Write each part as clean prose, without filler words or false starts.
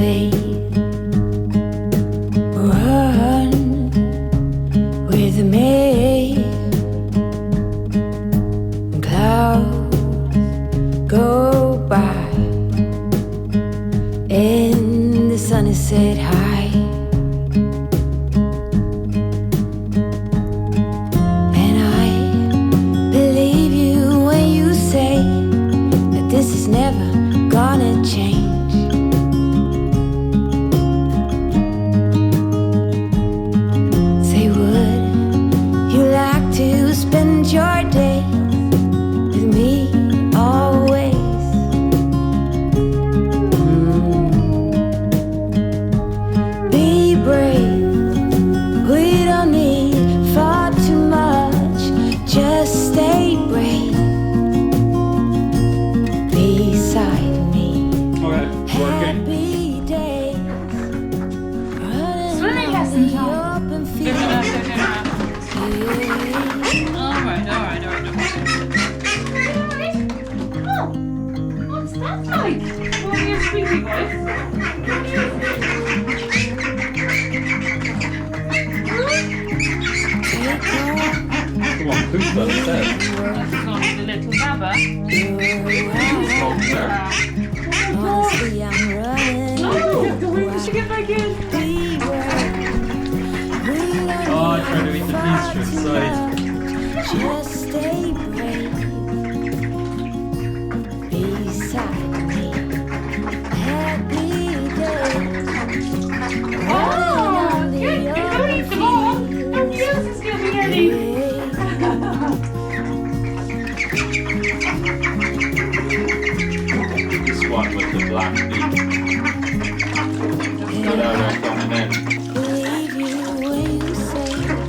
say, run with me. Clouds go by and the sun is set high, and I believe you when you say that this is never gonna change. Say, would you like to spend your day with me always? Be brave, we don't need far too much, just stay brave beside me. Okay, working. Happy days, Swimming running lesson on the time. open Good field. enough, good enough. Yeah. Alright. Oh, what's that like? Oh, you're squeaky voice. Come on, poop that instead. That's not the little baba. Honestly, I'm running. Oh, we should get back in. Oh, I tried to eat the piece to the side. Just stay brave beside me. Happy days. Oh, good. You don't eat them all. Nobody else is going to be any. This one with the black beak. Get out there coming in. Believe you when you say that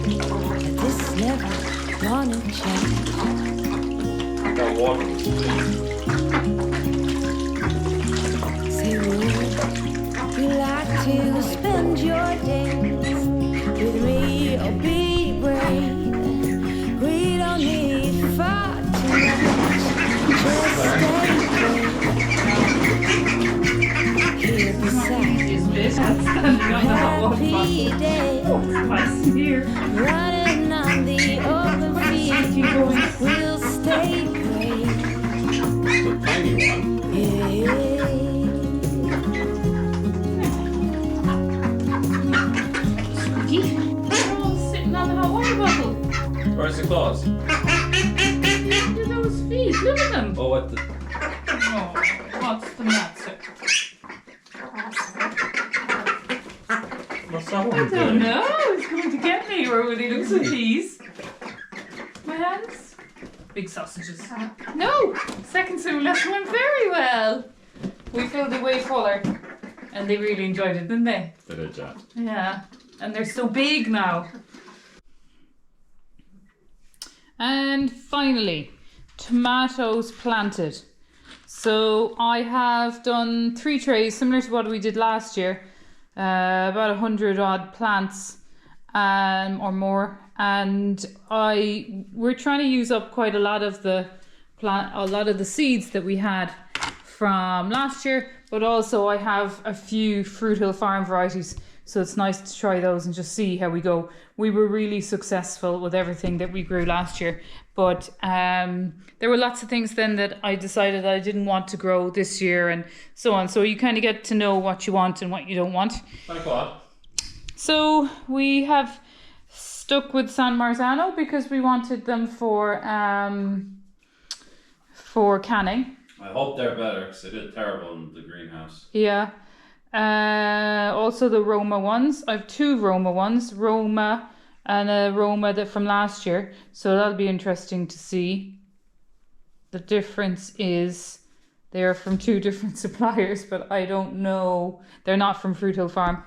this is never gonna change. Got water. Say, would you like to spend your days with me or be brave? We don't need far too much, just stay brave here beside me. Is this standing on the hot water Happy bottle? days, Nice in here. running on the open field. We'll stay brave. The tiny one. Yeah. They're all sitting on the hot water bottle. Where's the claws? Look at those feet. Look at them. Oh, what the? Oh, what's the matter? What's that one I don't doing? know. It's going to get me, or would he look so pleased? My hands? Big sausages. No! Second swim lesson went very well. We filled it way fuller. And they really enjoyed it, didn't they? Did it, Jack? Yeah. And they're so big now. And finally, tomatoes planted. So I have done 3 trays, similar to what we did last year. About 100 odd plants or more, and we're trying to use up quite a lot of the seeds that we had from last year, but also I have a few Fruit Hill Farm varieties, so it's nice to try those and just see how we go. We were really successful with everything that we grew last year, but there were lots of things then that I decided I didn't want to grow this year and so on. So you kind of get to know what you want and what you don't want. Like what? So we have stuck with San Marzano because we wanted them for canning. I hope they're better because they did terrible in the greenhouse. Yeah. Also the Roma ones. I have 2 Roma ones, Roma and a Roma that from last year. So that'll be interesting to see. The difference is they're from 2 different suppliers, but I don't know. They're not from Fruit Hill Farm.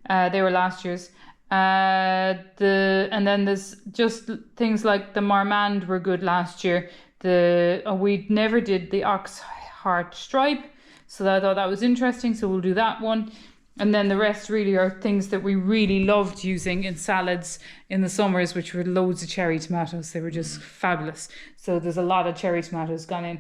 They were last year's. And then there's just things like the Marmande were good last year. We never did the ox heart stripe, so I thought that was interesting, so we'll do that one. And then the rest really are things that we really loved using in salads in the summers, which were loads of cherry tomatoes. They were just fabulous. So there's a lot of cherry tomatoes gone in.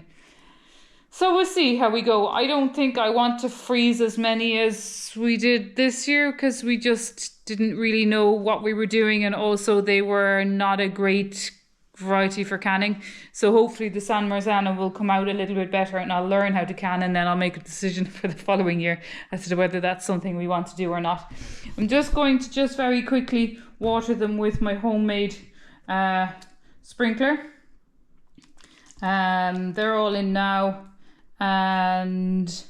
So we'll see how we go. I don't think I want to freeze as many as we did this year because we just didn't really know what we were doing, and also they were not a great variety for canning. So hopefully the San Marzano will come out a little bit better and I'll learn how to can, and then I'll make a decision for the following year as to whether that's something we want to do or not. I'm just going to just very quickly water them with my homemade sprinkler. They're all in now, and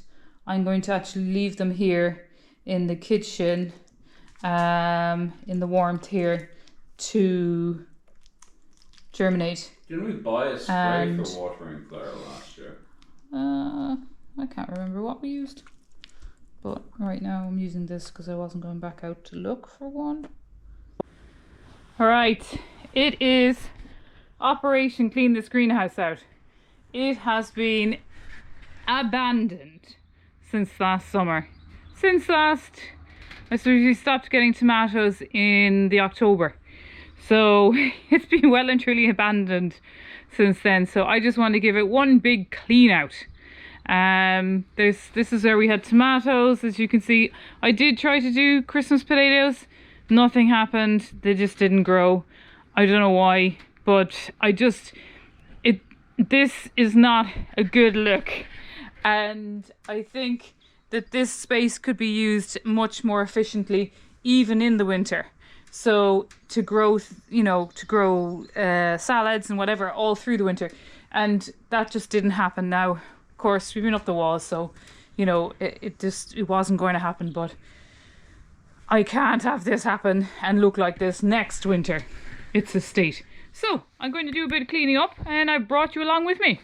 I'm going to actually leave them here in the kitchen, in the warmth here, to germinate. Didn't we buy a spray for watering Clare last year? I can't remember what we used, but right now I'm using this because I wasn't going back out to look for one. Alright, it is Operation Clean This Greenhouse Out. It has been abandoned since last summer. I suppose we stopped getting tomatoes in the October. So it's been well and truly abandoned since then. So I just want to give it one big clean out. This is where we had tomatoes. As you can see, I did try to do Christmas potatoes. Nothing happened. They just didn't grow. I don't know why, but this is not a good look. And I think that this space could be used much more efficiently, even in the winter. So to grow, salads and whatever all through the winter. And that just didn't happen now. Of course, we've been up the walls, so, it wasn't going to happen. But I can't have this happen and look like this next winter. It's a state. So I'm going to do a bit of cleaning up, and I brought you along with me.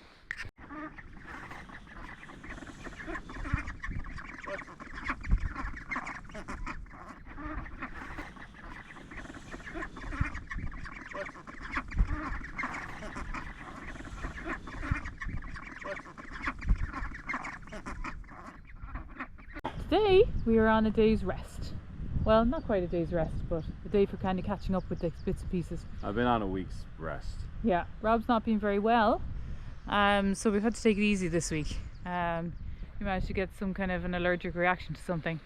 Today we are on a day's rest. Well, not quite a day's rest, but a day for kind of catching up with the bits and pieces. I've been on a week's rest. Yeah, Rob's not been very well, so we've had to take it easy this week. We managed to get some kind of an allergic reaction to something,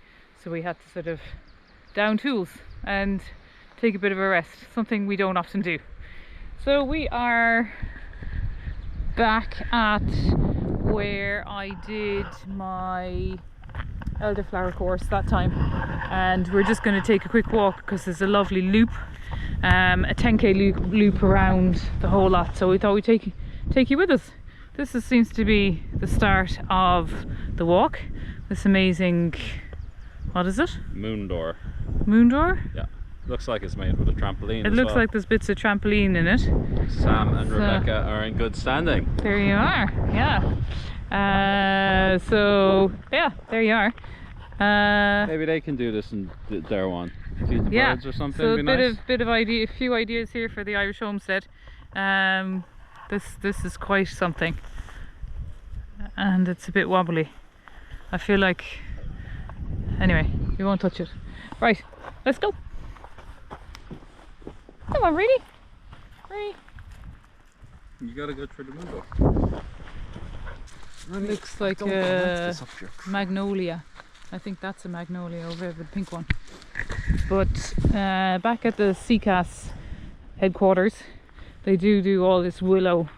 so we had to sort of down tools and take a bit of a rest, something we don't often do. So we are back at where I did my elderflower course that time, and we're just going to take a quick walk because there's a lovely loop, a 10k loop around the whole lot, so we thought we'd take you with us. This seems to be the start of the walk. This amazing, what is it? Moon door. Moon door? Yeah. Looks like it's made with a trampoline. It looks like there's bits of trampoline in it. Sam and Rebecca are in good standing. There you are, yeah. So yeah, there you are. Maybe they can do this in their one. Feed the birds or something. So a few ideas here for the Irish homestead. This is quite something, and it's a bit wobbly. I feel like, anyway, we won't touch it. Right, let's go. Come on, Reedy. You gotta go through the window. It looks like a magnolia. I think that's a magnolia over there, the pink one. But back at the CCAS headquarters, they do all this willow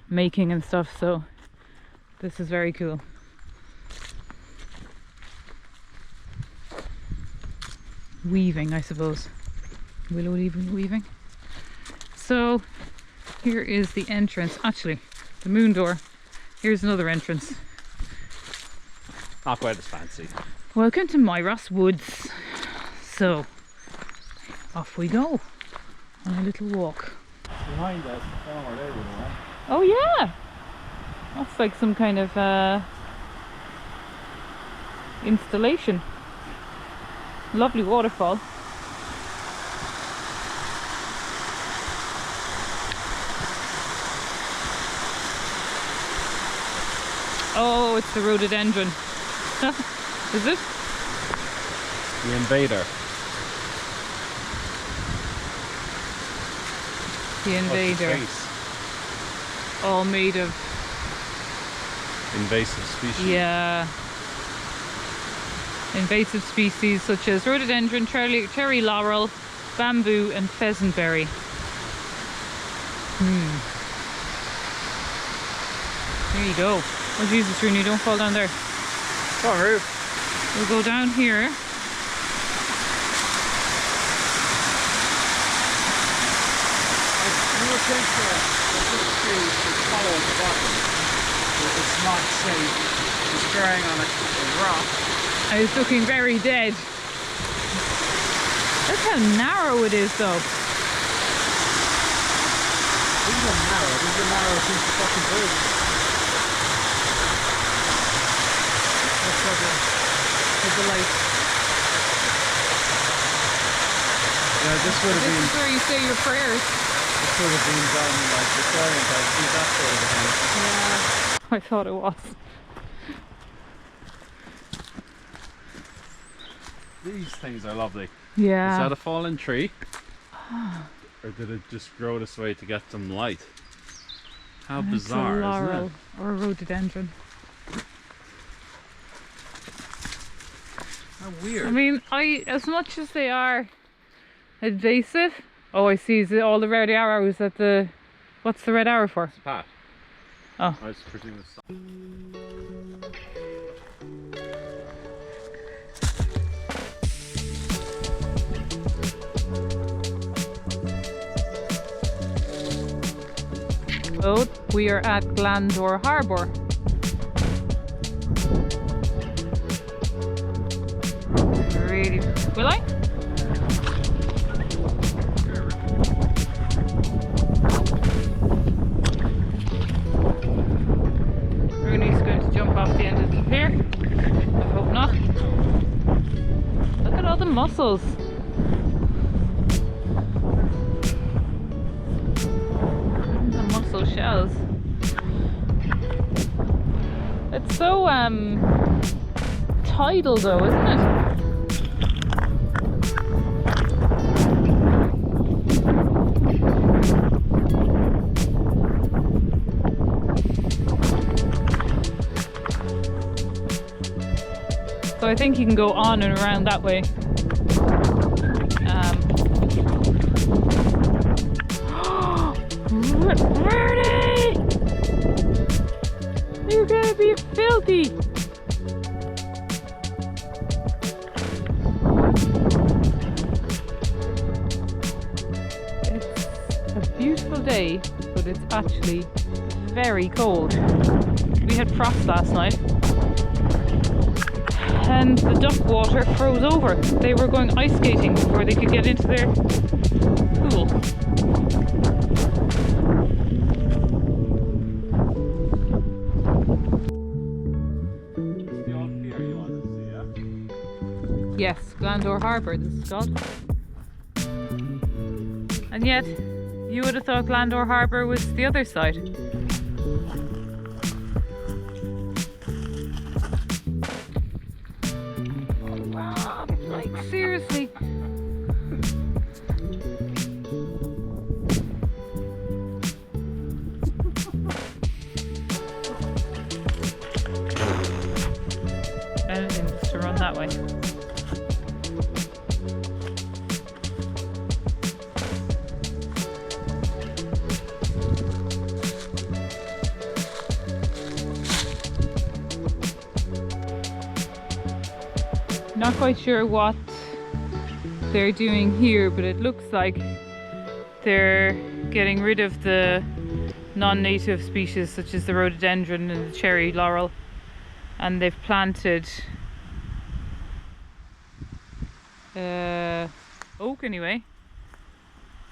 making and stuff, so this is very cool. Weaving, I suppose. Willow weaving. So here is the entrance. Actually, the moon door. Here's another entrance. Not quite as fancy. Welcome to Myros Woods. So off we go on a little walk. Behind us, somewhere there, Oh yeah, that's like some kind of installation. Lovely waterfall. Oh, it's the rhododendron. Is it? The invader. The invader. All made of invasive species. Yeah. Invasive species such as rhododendron, cherry laurel, bamboo and pheasantberry. There you go. Oh Jesus, Rooney, don't fall down there. Come on, Roo. We'll go down here. You would think that this tree is hollow at the bottom, but it's not safe. It's growing on a rock. I was looking very dead. Look how narrow it is though. This is a narrow piece of fucking bridge. That's what the light. Yeah, this would have This been. is where you say your prayers. This would have been done like Victorian times. See that sort of thing. Yeah. I thought it was. These things are lovely. Yeah. Is that a fallen tree? Or did it just grow this way to get some light? How bizarre, it's a laurel isn't it? or a rhododendron. How weird. I mean, as much as they are invasive. Oh, I see. Is it all the red arrows at the... What's the red arrow for? It's a pat. Oh. I was presuming it's... We are at Glandore Harbour. Really? Will I? Rooney's going to jump off the end of the pier. I hope not. Look at all the mussels. Shells. It's so tidal though, isn't it? So I think you can go on and around that way. Bernie! You're gonna be filthy! It's a beautiful day, but it's actually very cold. We had frost last night and the duck water froze over. They were going ice skating before they could get into their pool. Yes, Glandore Harbour, this is called. And yet, you would have thought Glandore Harbour was the other side. Oh, wow, like seriously. Anything just to run that way. Not quite sure what they're doing here, but it looks like they're getting rid of the non-native species such as the rhododendron and the cherry laurel, and they've planted oak anyway.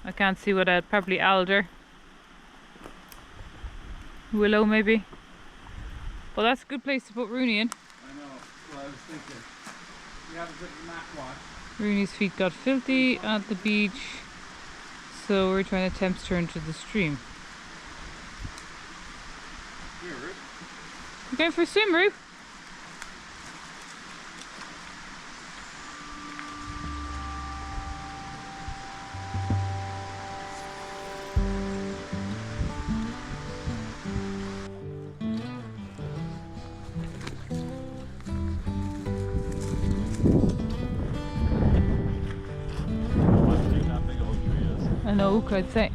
I can't see what probably alder, willow maybe. Well, that's a good place to put Rooney in. I know, well, I was thinking. We have a bit of mat wash. Rooney's feet got filthy at the beach, so we're trying to tempt her into the stream. Here, Ruth. You going for a swim, Roo? an oak, I'd say.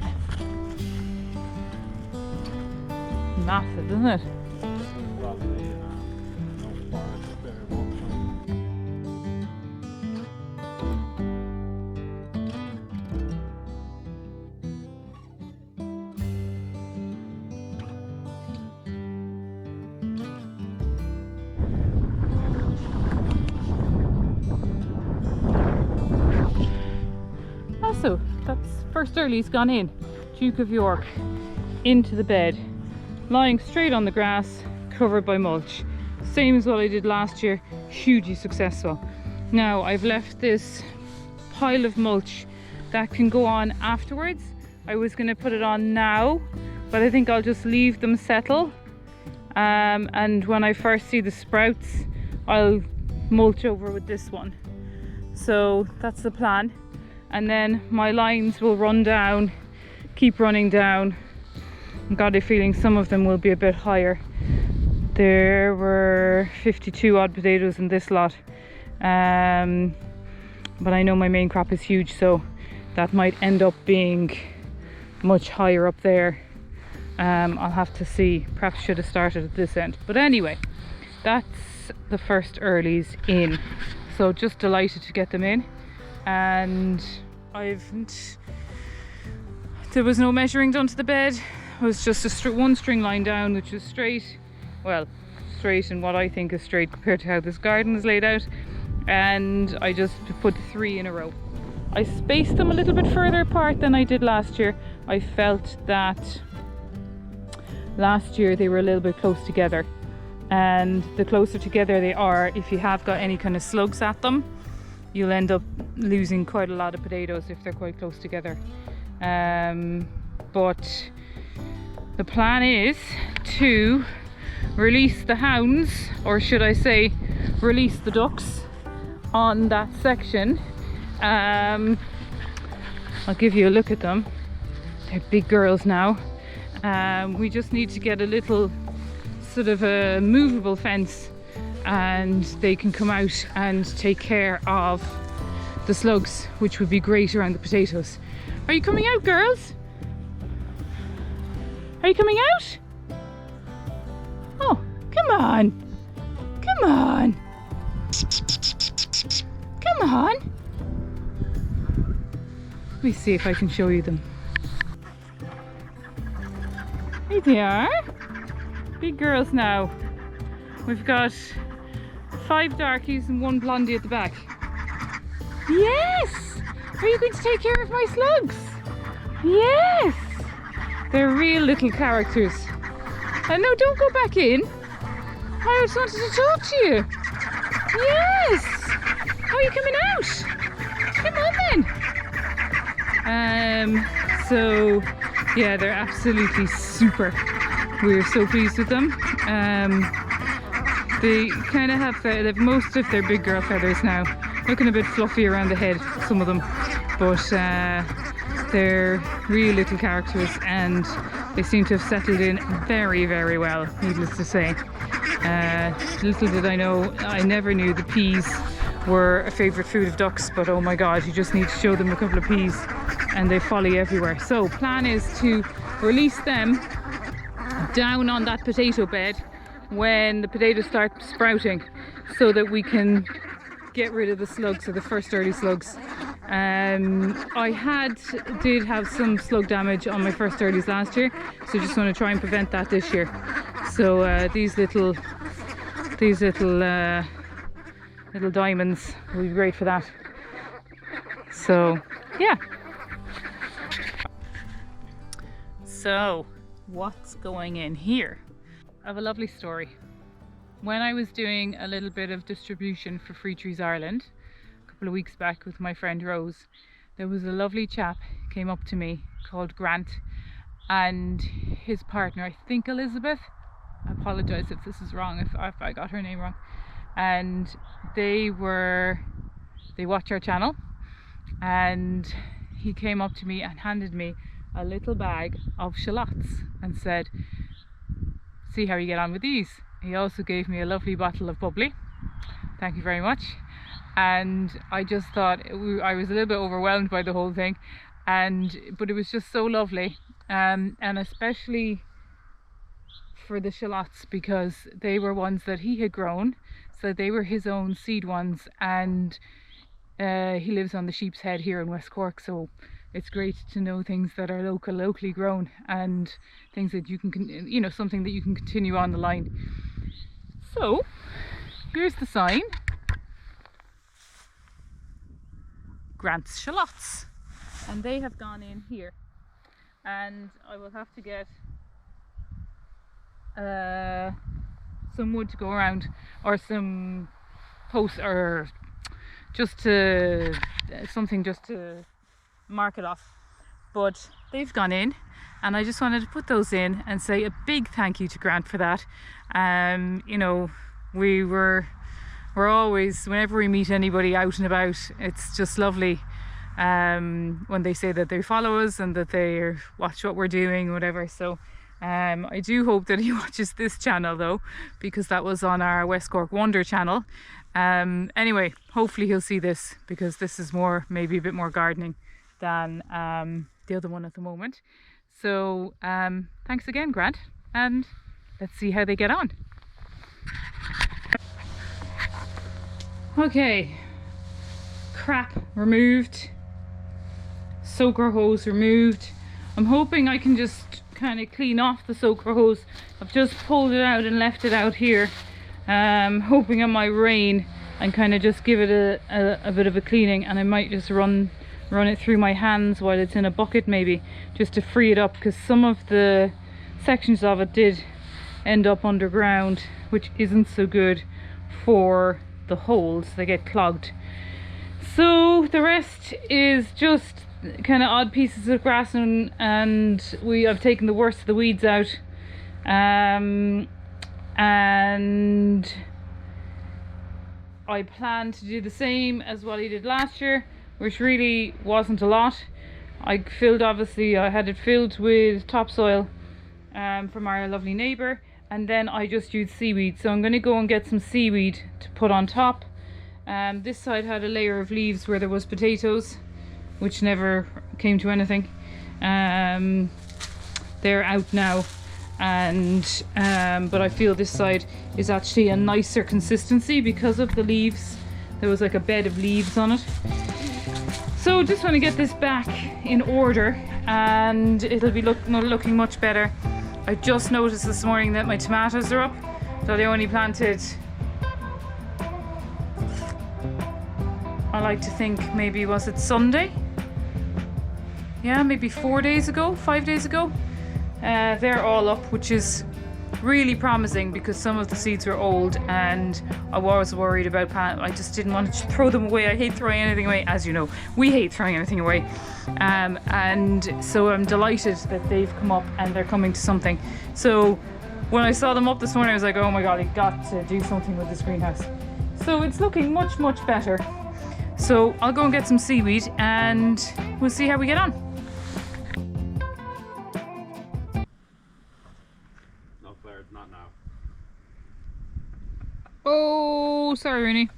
Massive, isn't it? Probably no forest up there at one time. So that's first early's gone in. Duke of York into the bed, lying straight on the grass, covered by mulch. Same as what I did last year, hugely successful. Now I've left this pile of mulch that can go on afterwards. I was going to put it on now, but I think I'll just leave them settle. And when I first see the sprouts, I'll mulch over with this one. So that's the plan. And then my lines will run down, keep running down. I've got a feeling some of them will be a bit higher. There were 52 odd potatoes in this lot. But I know my main crop is huge, so that might end up being much higher up there. I'll have to see. Perhaps should have started at this end. But anyway, that's the first earlies in. So just delighted to get them in. And there was no measuring done to the bed. It was just one string line down, which was straight. Well, straight in what I think is straight compared to how this garden is laid out. And I just put 3 in a row. I spaced them a little bit further apart than I did last year. I felt that last year they were a little bit close together. And the closer together they are, if you have got any kind of slugs at them, you'll end up losing quite a lot of potatoes if they're quite close together. But the plan is to release the hounds, or should I say release the ducks on that section. I'll give you a look at them. They're big girls now. We just need to get a little sort of a movable fence, and they can come out and take care of the slugs, which would be great around the potatoes. Are you coming out, girls? Are you coming out? Oh, come on. Come on. Come on. Let me see if I can show you them. Here they are. Big girls now. We've got 5 darkies and 1 blondie at the back. Yes! Are you going to take care of my slugs? Yes! They're real little characters. And no, don't go back in. I just wanted to talk to you. Yes! How are you coming out? Come on then. So yeah, they're absolutely super. We're so pleased with them. They kind of have most of their big girl feathers now. Looking a bit fluffy around the head, some of them. But they're real little characters, and they seem to have settled in very, very well, needless to say. Little did I know, I never knew the peas were a favourite food of ducks, but oh my god, you just need to show them a couple of peas and they folly everywhere. So plan is to release them down on that potato bed when the potatoes start sprouting, so that we can get rid of the slugs, or the first early slugs. I did have some slug damage on my first earlies last year, so just want to try and prevent that this year. So these little diamonds will be great for that. So yeah. So what's going in here? I have a lovely story. When I was doing a little bit of distribution for Free Trees Ireland a couple of weeks back with my friend Rose, there was a lovely chap came up to me called Grant, and his partner, I think Elizabeth, I apologise if this is wrong, if I got her name wrong, and they watch our channel, and he came up to me and handed me a little bag of shallots and said, see how you get on with these. He also gave me a lovely bottle of bubbly. Thank you very much. And I just thought, I was a little bit overwhelmed by the whole thing, but it was just so lovely, and especially for the shallots, because they were ones that he had grown, so they were his own seed ones, and he lives on the Sheep's Head here in West Cork, so it's great to know things that are locally grown, and things that you can, you know, something that you can continue on the line. So here's the sign: Grant's Shallots, and they have gone in here, and I will have to get some wood to go around, or some posts, or just to something just to mark it off. But they've gone in, and I just wanted to put those in and say a big thank you to Grant for that. You know, we're always, whenever we meet anybody out and about, it's just lovely when they say that they follow us and that they watch what we're doing, whatever. So I do hope that he watches this channel though, because that was on our West Cork Wonder channel. Anyway, hopefully he'll see this, because this is more, maybe a bit more gardening than the other one at the moment. So thanks again, Grant, and let's see how they get on. Okay, crap removed, soaker hose removed. I'm hoping I can just kind of clean off the soaker hose. I've just pulled it out and left it out here, hoping it might rain, and kind of just give it a bit of a cleaning, and I might just run it through my hands while it's in a bucket, maybe just to free it up, because some of the sections of it did end up underground, which isn't so good for the holes. They get clogged. So the rest is just kind of odd pieces of grass, and I've taken the worst of the weeds out, and I plan to do the same as what I did last year, which really wasn't a lot. I had it filled with topsoil from our lovely neighbour, and then I just used seaweed. So I'm going to go and get some seaweed to put on top. This side had a layer of leaves where there was potatoes, which never came to anything. They're out now, and but I feel this side is actually a nicer consistency because of the leaves. There was like a bed of leaves on it. So just want to get this back in order, and it'll be looking much better. I just noticed this morning that my tomatoes are up, that I only planted, I like to think, maybe was it Sunday? Yeah, maybe 5 days ago. They're all up, which is really promising, because some of the seeds were old and I was worried about I just didn't want to throw them away. I hate throwing anything away, as you know. We hate throwing anything away. And so I'm delighted that they've come up and they're coming to something. So when I saw them up this morning, I was like, oh my god, I got to do something with this greenhouse. So it's looking much better. So I'll go and get some seaweed and we'll see how we get on. No, Clare, not now. Oh, sorry, Rooney.